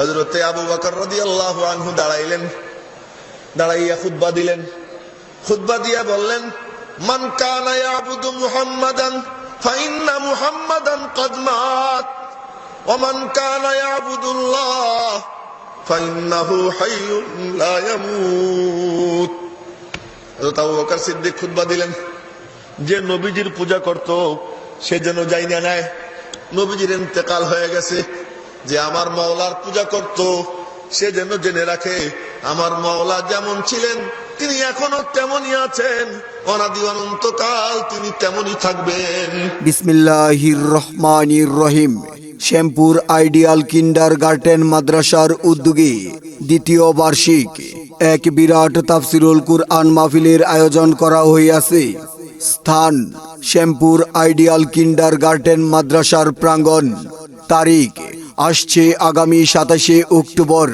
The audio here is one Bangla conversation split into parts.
হযরতে আবু বকর রাদিয়াল্লাহু আনহু দাঁড়াইলেন, দাঁড়াইয়া খুতবা দিলেন। খুতবা দিয়া বললেন, মান কানা ইয়াবুদু মুহাম্মাদান ফাইন্না মুহাম্মাদান ক্বাদ মাত ওয়া মান কানা ইয়াবুদুল্লাহ ফাইন্নাহু হাইয়ুন লা ইয়ামুত। হযরত আবু বকর সিদ্দিক খুতবা দিলেন, যে নবীজির পূজা করত সে যেন যাইনা নেয় নবীজির ইন্তেকাল হয়ে গেছে। যে আমার মাওলার পূজা করত সে যেন জেনে রাখে আমার মাওলা যেমন ছিলেন তিনি এখনো তেমনই আছেন, অনাদি অনন্তকাল তিনি তেমনই থাকবেন। বিসমিল্লাহির রহমানির রহিম। শ্যামপুর আইডিয়াল কিন্ডারগার্টেন মাদ্রাসার উদ্যোগে দ্বিতীয় বার্ষিক এক বিরাট তাফসিরুল কুরআন মাহফিলের আয়োজন করা হইয়াছে। স্থান শ্যামপুর আইডিয়াল কিন্ডারগার্টেন মাদ্রাসার প্রাঙ্গণ। তারিখ আসছে আগামী 27শে অক্টোবর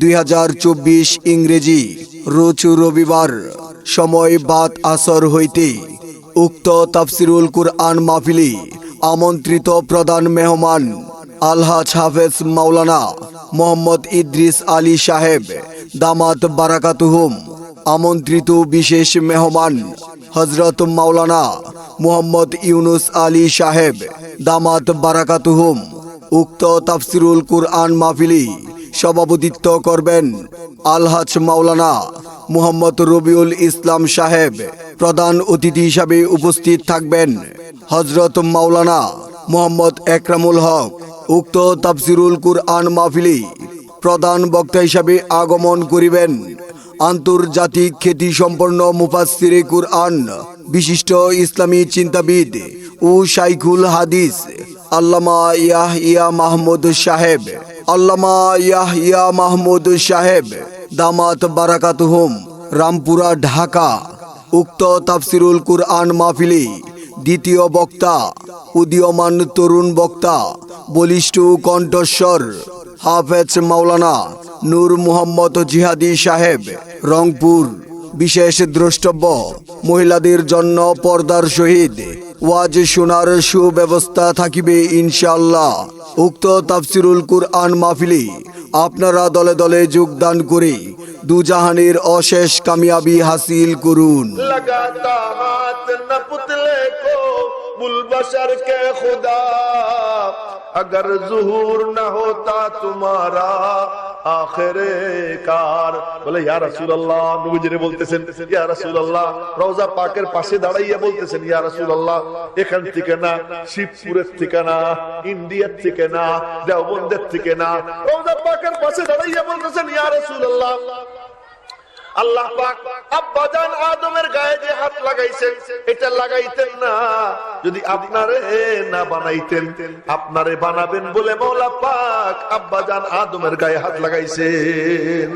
2024 ইংরেজি, রোজ রবিবার। সময় বাদ আসর হইতে। উক্ত তাফসিরুল কুরআন মাহফিলে আমন্ত্রিত প্রধান মেহমান আলহাজ হাফেজ মাওলানা মোহাম্মদ ইদ্রিস আলী সাহেব দামাত বারাকাতুহুম। আমন্ত্রিত বিশেষ মেহমান হযরত মাওলানা মোহাম্মদ ইউনুস আলী সাহেব দামাত বারাকাতুহুম। উক্ত তাফসিরুল কুরআন মাহফিলে সভাপতিত্ব করবেন আলহাজ মাওলানা মোহাম্মদ রবিউল ইসলাম সাহেব। প্রধান অতিথি হিসাবে উপস্থিত থাকবেন হযরত মাওলানা মোহাম্মদ একরামুল হক। উক্ত তাফসিরুল কুরআন মাহফিলে প্রধান বক্তা হিসাবে আগমন করিবেন আন্তর্জাতিক খ্যাতি সম্পন্ন মুফাসসিরে কুরআন, বিশিষ্ট ইসলামী চিন্তাবিদ ও শাইখুল হাদিস আল্লামা ইয়াহইয়া মাহমুদ সাহেব। আল্লামা ইয়াহইয়া মাহমুদ সাহেব দামাত বারাকাতুহুম, রামপুরা, ঢাকা। উক্ত তাফসিরুল কুরআন মাহফিলে দ্বিতীয় বক্তা উদীয়মান তরুণ বক্তা, বলিষ্ঠ কণ্ঠস্বর হাফেজ মাওলানা নূর মুহাম্মদ জিহাদি সাহেব, রংপুর। বিশেষ দ্রষ্টব্য মহিলাদের জন্য পর্দার সহিত ওয়াজ শোনার সুব্যবস্থা থাকিবে ইনশাআল্লাহ। উক্ত তাফসিরুল কুরআন মাহফিলে আপনারা দলে দলে যোগদান করে দুজাহানের অশেষ কামিয়াবি হাসিল করুন। लगाता हाथ न पुतले को बुलबशर के खुदा, अगर ज़ुहूर न होता तुम्हारा आखिरे कार। বলে ইয়া রাসূলুল্লাহ, নবীজিরে বলতেছেন ইয়া রাসূলুল্লাহ, রওজা পাকের পাশে দাঁড়াইয়া বলতেছেন ইয়া রাসূলুল্লাহ, এখান থেকে না, শিবপুরের থেকে না, ইন্ডিয়ার থেকে না, দেওবন্দের থেকে না, রওজা পাকের পাশে দাঁড়াইয়া বলতেছেন ইয়া রাসূলুল্লাহ, আল্লাহ পাক আব্বাজান আদমের গায়ে যে হাত লাগাইছেন এটা লাগাইতেন না যদি আপনারে না বানাইতেন। আপনারে বানাবেন বলে মওলা পাক আব্বাজান আদমের গায়ে হাত লাগাইছেন।